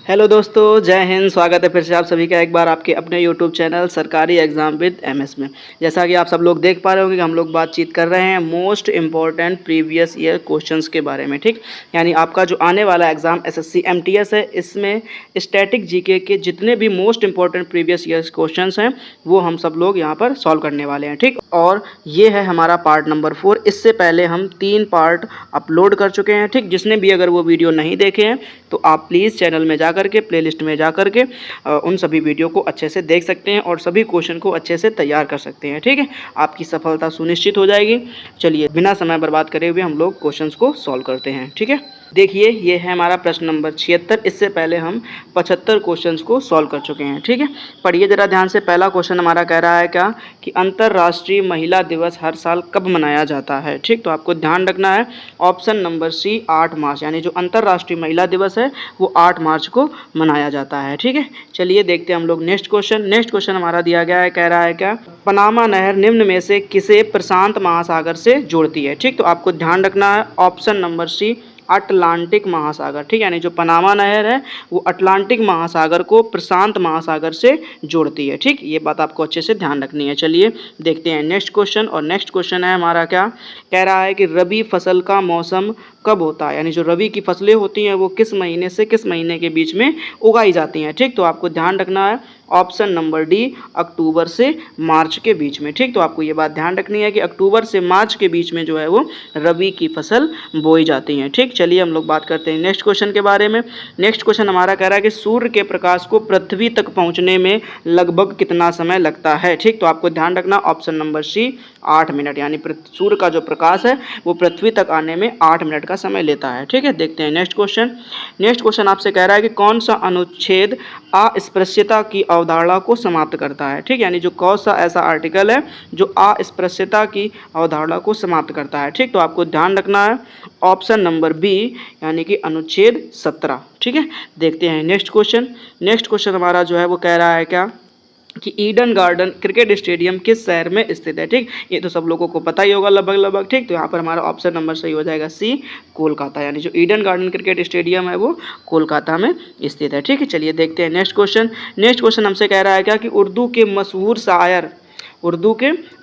Hello दोस्तों, जय हिंद। स्वागत है फिर से आप सभी का एक बार आपके अपने यूट्यूब चैनल सरकारी एग्जाम विद एमएस में। जैसा कि आप सब लोग देख पा रहे होंगे कि हम लोग बातचीत कर रहे हैं most important previous year questions के बारे में। ठीक, यानी आपका जो आने वाला एग्जाम एसएससी एमटीएस है, इसमें स्टैटिक जीके के जितने भी most important previous year questions हैं वो हम सब लोग यहाँ पर सॉल्व करने वाले हैं। ठीक, और ये है हमारा पार्ट नंबर 4। इससे पहले हम 3 पार्ट अपलोड कर चुके हैं। ठीक, जिसने भी अगर वो वीडियो नहीं देखे हैं तो आप प्लीज़ चैनल में जा करके प्लेलिस्ट में जा करके उन सभी वीडियो को अच्छे से देख सकते हैं और सभी क्वेश्चन को अच्छे से तैयार कर सकते हैं। ठीक है, आपकी सफलता सुनिश्चित हो जाएगी। चलिए बिना समय बर्बाद करे हुए हम लोग क्वेश्चंस को सॉल्व करते हैं। ठीक है, देखिए ये है हमारा प्रश्न नंबर 76। इससे पहले हम 75 क्वेश्चंस को सॉल्व कर चुके हैं। ठीक है, पढ़िए ज़रा ध्यान से। पहला क्वेश्चन हमारा कह रहा है क्या कि अंतर्राष्ट्रीय महिला दिवस हर साल कब मनाया जाता है। ठीक, तो आपको ध्यान रखना है ऑप्शन नंबर सी 8 मार्च, यानी जो अंतर्राष्ट्रीय महिला दिवस है वो 8 मार्च को मनाया जाता है। ठीक है, चलिए देखते हैं हम लोग नेक्स्ट क्वेश्चन। नेक्स्ट क्वेश्चन हमारा दिया गया है, कह रहा है क्या पनामा नहर निम्न में से किसे प्रशांत महासागर से जोड़ती है। ठीक, तो आपको ध्यान रखना है ऑप्शन नंबर सी अटलांटिक महासागर। ठीक, यानी जो पनामा नहर है वो अटलांटिक महासागर को प्रशांत महासागर से जोड़ती है। ठीक, ये बात आपको अच्छे से ध्यान रखनी है। चलिए देखते हैं नेक्स्ट क्वेश्चन। और नेक्स्ट क्वेश्चन है हमारा क्या, कह रहा है कि रबी फसल का मौसम कब होता है, यानी जो रबी की फसलें होती हैं वो किस महीने से किस महीने के बीच में उगाई जाती हैं। ठीक, तो आपको ध्यान रखना है ऑप्शन नंबर डी अक्टूबर से मार्च के बीच में। ठीक, तो आपको ये बात ध्यान रखनी है कि अक्टूबर से मार्च के बीच में जो है वो रबी की फसल बोई जाती हैं। ठीक, चलिए हम लोग बात करते हैं नेक्स्ट क्वेश्चन के बारे में। नेक्स्ट क्वेश्चन हमारा कह रहा है कि सूर्य के प्रकाश को पृथ्वी तक पहुंचने में लगभग कितना समय लगता है। ठीक, तो आपको ध्यान रखना ऑप्शन नंबर सी 8 मिनट, यानी सूर्य का जो प्रकाश है वो पृथ्वी तक आने में 8 मिनट का समय लेता है। ठीक है, देखते हैं नेक्स्ट क्वेश्चन। नेक्स्ट क्वेश्चन आपसे कह रहा है कि कौन सा अनुच्छेद अस्पृश्यता की अवधारणा को समाप्त करता है। ठीक, यानी जो कौन सा ऐसा आर्टिकल है जो अस्पृश्यता की अवधारणा को समाप्त करता है। ठीक, तो आपको ध्यान रखना है ऑप्शन नंबर बी, यानी कि अनुच्छेद 17। ठीक है, देखते हैं नेक्स्ट क्वेश्चन। नेक्स्ट क्वेश्चन हमारा जो है वो कह रहा है क्या कि ईडन गार्डन क्रिकेट स्टेडियम किस शहर में स्थित है। ठीक, ये तो सब लोगों को पता ही होगा लगभग लगभग। ठीक, तो यहाँ पर हमारा ऑप्शन नंबर सही हो जाएगा सी कोलकाता, यानी जो ईडन गार्डन क्रिकेट स्टेडियम है वो कोलकाता में स्थित है। ठीक है, चलिए देखते हैं नेक्स्ट क्वेश्चन। नेक्स्ट क्वेश्चन हमसे कह रहा है क्या कि उर्दू के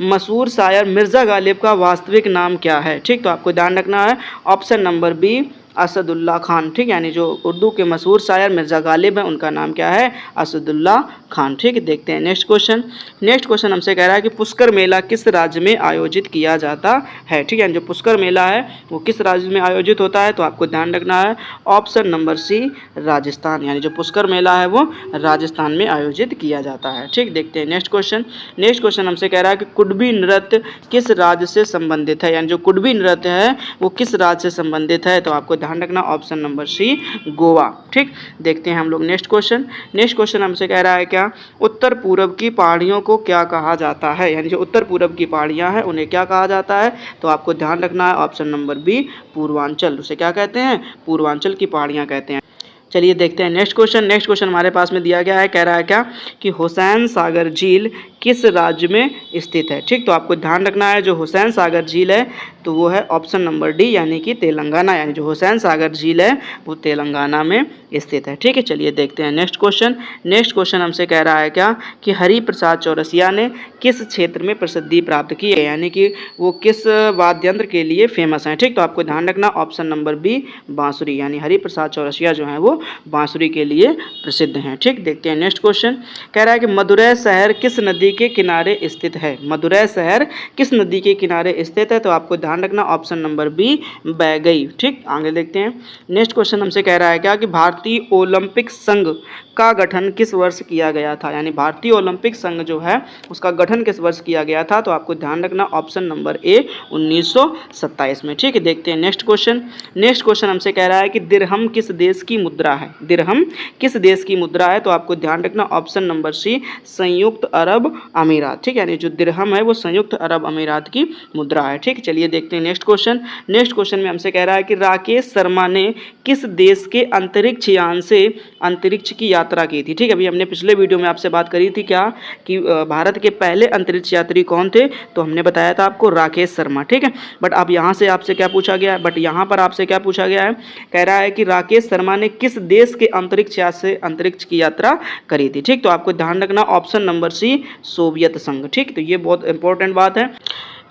मशहूर शायर मिर्ज़ा गालिब का वास्तविक नाम क्या है। ठीक, तो आपको ध्यान रखना है option number B Asadullah Khan. ठीक, यानी जो उर्दू के मशहूर शायर मिर्ज़ा गालिब हैं उनका नाम क्या है, असदुल्ला खान। ठीक, देखते हैं नेक्स्ट क्वेश्चन। नेक्स्ट क्वेश्चन हमसे कह रहा है कि पुष्कर मेला किस राज्य में आयोजित किया जाता है। ठीक, यानी जो पुष्कर मेला है वो किस राज्य में आयोजित होता है, तो आपको ध्यान रखना है ऑप्शन नंबर सी राजस्थान, यानी जो पुष्कर मेला है वो राजस्थान में आयोजित किया जाता है। ठीक, देखते हैं नेक्स्ट क्वेश्चन। नेक्स्ट क्वेश्चन हमसे कह रहा है कि कुडबी नृत्य किस राज्य से संबंधित है, यानी जो कुडबी नृत्य है वो किस राज्य से संबंधित है, तो आपको ध्यान रखना ऑप्शन नंबर सी गोवा। ठीक, देखते हैं हम लोग नेक्स्ट क्वेश्चन। नेक्स्ट क्वेश्चन हमसे कह रहा है क्या उत्तर पूर्व की पहाड़ियों को क्या कहा जाता है, यानी जो उत्तर पूर्व की पहाड़ियां हैं उन्हें क्या कहा जाता है, तो आपको ध्यान रखना है ऑप्शन नंबर बी पूर्वांचल। उसे क्या कहते हैं, पूर्वांचल की पहाड़ियां कहते हैं। चलिए देखते हैं नेक्स्ट क्वेश्चन। नेक्स्ट क्वेश्चन हमारे पास में दिया गया है, कह रहा है क्या कि हुसैन सागर झील किस राज्य में स्थित है। ठीक, तो आपको ध्यान रखना है जो हुसैन सागर झील है तो वो है ऑप्शन नंबर डी, यानी कि तेलंगाना, यानी जो हुसैन सागर झील है वो तेलंगाना में स्थित है। ठीक है, चलिए देखते हैं नेक्स्ट क्वेश्चन। नेक्स्ट क्वेश्चन हमसे कह रहा है क्या कि हरि प्रसाद चौरसिया ने किस क्षेत्र में प्रसिद्धि प्राप्त की है, यानी कि वो किस वाद्य यंत्र के लिए फेमस हैं। ठीक, तो आपको ध्यान रखना ऑप्शन नंबर बी बांसुरी, यानी हरि प्रसाद चौरसिया जो है वो बांसुरी के लिए प्रसिद्ध हैं। ठीक, देखते हैं नेक्स्ट क्वेश्चन। कह रहा है कि मदुरै शहर किस नदी के किनारे स्थित है। मदुरै शहर किस नदी के किनारे स्थित है, तो आपको ध्यान रखना ऑप्शन नंबर बी बैगई। ठीक, आगे देखते हैं नेक्स्ट क्वेश्चन हमसे कह रहा है क्या कि भारतीय ओलंपिक संघ का गठन किस वर्ष किया गया था, यानी भारतीय ओलंपिक संघ जो है उसका गठन किस वर्ष किया गया था, तो आपको ध्यान रखना ऑप्शन नंबर ए 1927 में। ठीक है, देखते हैं नेक्स्ट क्वेश्चन। नेक्स्ट क्वेश्चन हमसे कह रहा है कि दिरहम किस देश की मुद्रा है। दिरहम किस देश की मुद्रा है, तो आपको ध्यान रखना ऑप्शन नंबर सी संयुक्त अरब अमीरात, ठीक है, यानी जो दिरहम है वो संयुक्त अरब अमीरात की मुद्रा है। ठीक, चलिए देखते हैं नेक्स्ट क्वेश्चन। नेक्स्ट क्वेश्चन में हमसे कह रहा है कि राकेश शर्मा ने किस देश के अंतरिक्ष यान से अंतरिक्ष की यात्रा की थी। ठीक है, अभी हमने पिछले वीडियो में आपसे बात करी थी क्या कि भारत के पहले अंतरिक्ष यात्री कौन थे, तो हमने बताया था आपको राकेश शर्मा। ठीक है, बट अब यहाँ से आपसे क्या पूछा गया है, यहाँ पर आपसे क्या पूछा गया है, कह रहा है कि राकेश शर्मा ने किस देश के अंतरिक्ष यान से अंतरिक्ष की यात्रा करी थी। ठीक, तो आपको ध्यान रखना ऑप्शन नंबर सी, सोवियत संघ। ठीक, तो ये बहुत इंपॉर्टेंट बात है।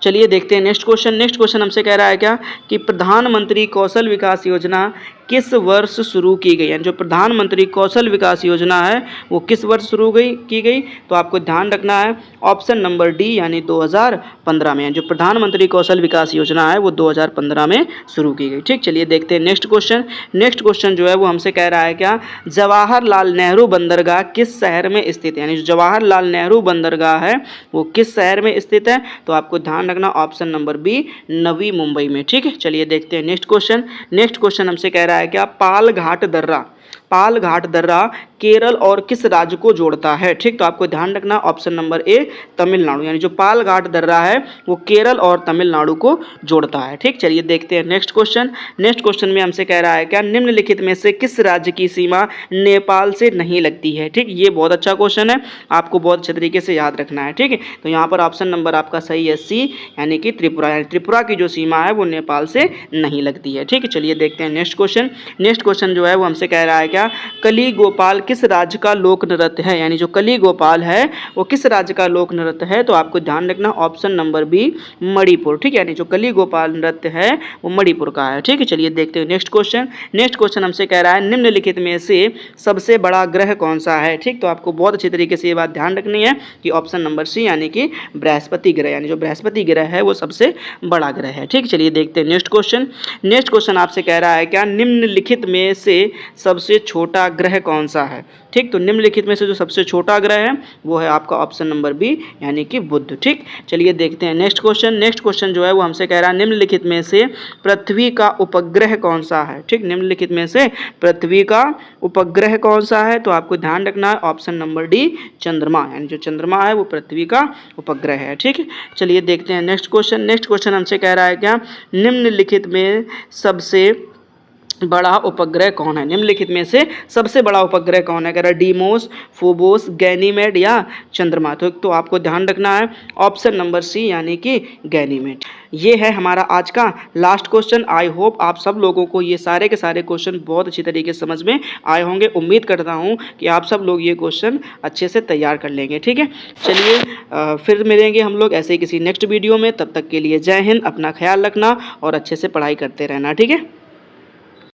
चलिए देखते हैं नेक्स्ट क्वेश्चन। नेक्स्ट क्वेश्चन हमसे कह रहा है क्या कि प्रधानमंत्री कौशल विकास योजना किस वर्ष शुरू की गई, यानी जो प्रधानमंत्री कौशल विकास योजना है वो किस वर्ष शुरू की गई, तो आपको ध्यान रखना है ऑप्शन नंबर डी, यानी 2015 में। जो प्रधानमंत्री कौशल विकास योजना है वो 2015 में शुरू की गई। ठीक, चलिए देखते हैं नेक्स्ट क्वेश्चन। नेक्स्ट क्वेश्चन जो है वो हमसे कह रहा है क्या, जवाहरलाल नेहरू बंदरगाह किस शहर में स्थित है, यानी जो जवाहरलाल नेहरू बंदरगाह है वो किस शहर में स्थित है, तो आपको ध्यान रखना option number B, Navi Mumbai में। ठीक है, चलिए देखते हैं नेक्स्ट क्वेश्चन। नेक्स्ट क्वेश्चन हमसे कह रहा है क्या, पाल घाट दर्रा केरल और किस राज्य को जोड़ता है। ठीक, तो आपको ध्यान रखना ऑप्शन नंबर ए, तमिलनाडु, यानी जो पाल घाट दर्रा है वो केरल और तमिलनाडु को जोड़ता है। ठीक, चलिए देखते हैं नेक्स्ट क्वेश्चन। नेक्स्ट क्वेश्चन में हमसे कह रहा है क्या, निम्नलिखित में से किस राज्य की सीमा नेपाल से नहीं लगती है। ठीक, ये बहुत अच्छा क्वेश्चन है, आपको बहुत अच्छे तरीके से याद रखना है। ठीक है, तो यहाँ पर ऑप्शन नंबर आपका सही है सी, यानी कि त्रिपुरा, यानी त्रिपुरा की जो सीमा है वो नेपाल से नहीं लगती है। ठीक है, चलिए देखते हैं नेक्स्ट क्वेश्चन। नेक्स्ट क्वेश्चन जो है वो हमसे कह रहा है क्या, कली गोपाल किस राज्य का लोक नृत्य है, यानी जो कली गोपाल है वो किस राज्य का लोक नृत्य है, तो आपको ध्यान रखना ऑप्शन नंबर बी, मणिपुर। ठीक है, यानी जो कली गोपाल नृत्य है वो मणिपुर का है। ठीक है, चलिए देखते हैं नेक्स्ट क्वेश्चन। नेक्स्ट क्वेश्चन हमसे कह रहा है निम्नलिखित में से सबसे बड़ा ग्रह कौन सा है। ठीक, तो आपको बहुत अच्छी तरीके से ये बात ध्यान रखनी है कि ऑप्शन नंबर सी, यानी कि बृहस्पति ग्रह, यानी जो बृहस्पति ग्रह है वो सबसे बड़ा ग्रह है। ठीक, चलिए देखते हैं नेक्स्ट क्वेश्चन। नेक्स्ट क्वेश्चन आपसे कह रहा है क्या, निम्नलिखित में से सबसे छोटा ग्रह कौन सा है। ठीक, तो निम्नलिखित में से जो सबसे छोटा ग्रह है वो है आपका ऑप्शन नंबर बी, यानी कि बुध। ठीक, चलिए देखते हैं नेक्स्ट क्वेश्चन। नेक्स्ट क्वेश्चन जो है वो हमसे कह रहा है निम्नलिखित में से पृथ्वी का उपग्रह कौन सा है। ठीक, निम्नलिखित में से पृथ्वी का उपग्रह कौन सा है, तो आपको ध्यान रखना है ऑप्शन नंबर डी, चंद्रमा, यानी जो चंद्रमा है वो पृथ्वी का उपग्रह है। ठीक है, चलिए देखते हैं नेक्स्ट क्वेश्चन। नेक्स्ट क्वेश्चन हमसे कह रहा है क्या, निम्नलिखित में सबसे बड़ा उपग्रह कौन है, निम्नलिखित में से सबसे बड़ा उपग्रह कौन है, कह रहा डीमोस, फोबोस, गैनीमेड या चंद्रमा। तो आपको ध्यान रखना है ऑप्शन नंबर सी, यानी कि गैनीमेड। ये है हमारा आज का लास्ट क्वेश्चन। आई होप आप सब लोगों को ये सारे के सारे क्वेश्चन बहुत अच्छी तरीके से समझ में आए होंगे। उम्मीद करता हूँ कि आप सब लोग ये क्वेश्चन अच्छे से तैयार कर लेंगे। ठीक है, चलिए फिर मिलेंगे हम लोग ऐसे ही किसी नेक्स्ट वीडियो में। तब तक के लिए जय हिंद, अपना ख्याल रखना और अच्छे से पढ़ाई करते रहना। ठीक है।